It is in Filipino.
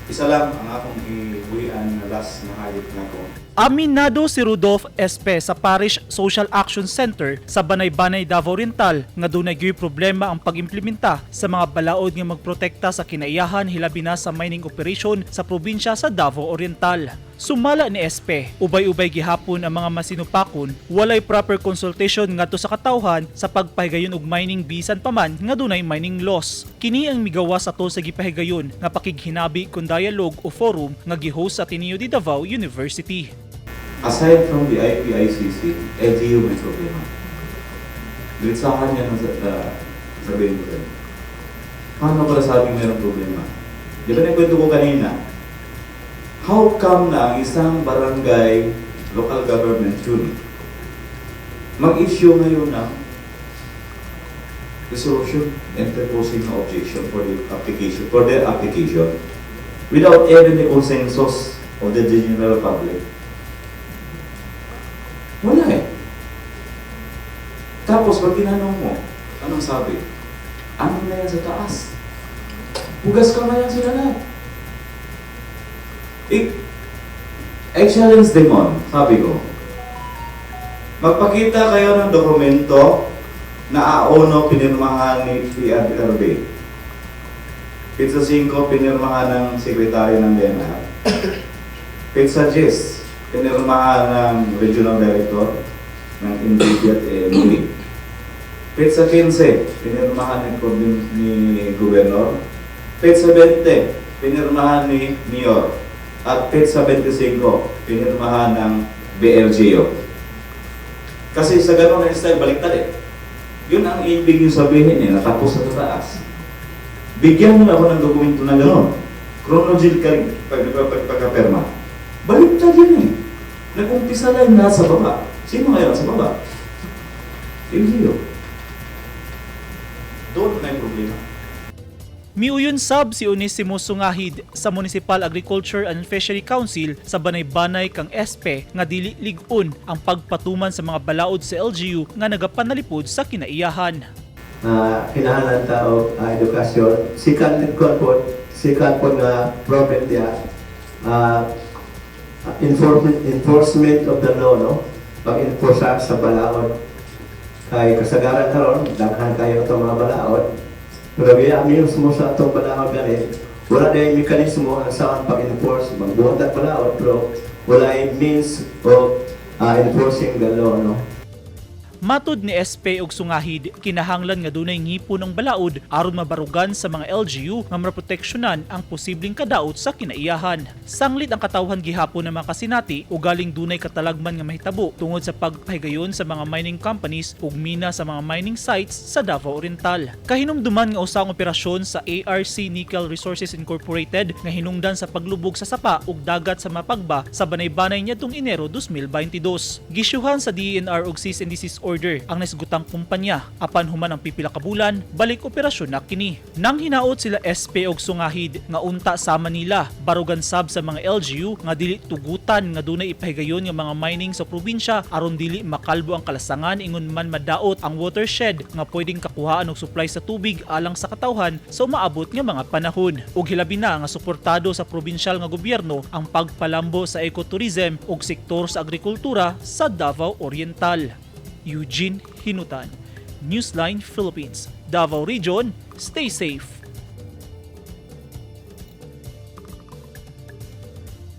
Isa lang ang akong ibuhian na last na hayop na ko. Aminado si Rudolph Espe sa Parish Social Action Center sa Banay-Banay, Davao Oriental nga dunay gyud problema ang pag-implementa sa mga balaod nga magprotekta sa kinaiyahan hilabi na sa mining operation sa probinsya sa Davao Oriental. Sumala ni Espe, ubay-ubay gihapon ang mga masinupakon, walay proper consultation ngadto sa katawhan sa pagpahigayon og mining bisan pa man nga dunay mining laws. Kini ang migawas ato sa gipahigayon nga pakighinabi kun dialogue o forum nga gihost sa Ateneo de Davao University. Aside from the IPICC, LGU may problema. Gritsahan niya ng sabihin ko rin. Paano ko nasabing mayroong problema? Di ba nagkwento ko kanina? How come na ang isang barangay local government unit mag-issue ngayon ng resolution interposing no objection for their application without even the consensus of the general public? Wala eh. Tapos pag tinanong mo, anong sabi? Ano na yan sa taas? Hugas kamay yan sila lahat. I-challenge them on, sabi ko. Magpakita kayo ng dokumento na AONO pinirmahan ni PRB. Pizza 5, pinirmahan ng sekretary ng DNR. Pizza 10, pinirmahan ng regional director ng Immediate AMD. Pizza 15, pinirmahan ni Gobernador. Pizza 20, pinirmahan ni Mayor. At Pizza 25, pinirmahan ng BLGO. Kasi sa gano'n na style, baliktad eh. Yun ang ibig yung sabihin eh, natapos sa taas. Bigyan mo ako ng dokumento na gano'n. Chronological pagkaperma. Baliktad yun eh. Nag-umpisa lang na sa baba. Sino ngayon sa baba? LGO. Doon may problema. Miuyon sab si Onesimo Sungahid sa Municipal Agriculture and Fishery Council sa Banay-Banay kang Espe nga dili lig-on ang pagpatuman sa mga balaod sa LGU nga nagapanalipod sa kinaiyahan. Kinahanglan tao edukasyon. Sikat po nga problem dia enforcement of the law, no? Pag-enforce sa balaod. Kay kasagaran karon daghan kayo itong mga balaod. Pero amin mo sa itong balaod ganit, wala na yung mekanismo ang saan pag-enforce, magbuhat at balaod, pero wala yung means of enforcing the law, no? Matud ni Espe og Sungahid, kinahanglan nga dunay ngipon ang balaod aron mabarugan sa mga LGU nga maproteksyonan ang posibleng kadaot sa kinaiyahan. Sanglit ang katawhan gihapon ng mga kasinati ug galing dunay katalagman nga mahitabo tungod sa pagpahigayon sa mga mining companies ug mina sa mga mining sites sa Davao Oriental. Kahinumduman nga usang operasyon sa ARC Nickel Resources Incorporated nga hinungdan sa paglubog sa sapa ug dagat sa mapagba sa Banay-Banay niadtong Enero 2022. Gisyuhan sa DENR ug cease and desist order ang nasgutang kumpanya apan human ang pipila ka bulan balik operasyon na kini. Nang hinaot sila SP og Sungahid nga unta sa Manila barugan sab sa mga LGU nga dili tugutan nga dunay ipahigayon nga mga mining sa probinsya aron dili makalbo ang kalasangan ingon man madaot ang watershed nga pwedeng kakuhaan og supply sa tubig alang sa katawhan sa umaabot nga mga panahon. Ug hilabi na nga suportado sa probinsyal nga gobyerno ang pagpalambo sa ecotourism ug sektor sa agrikultura sa Davao Oriental. Eugene Hinutan, Newsline Philippines, Davao Region, stay safe.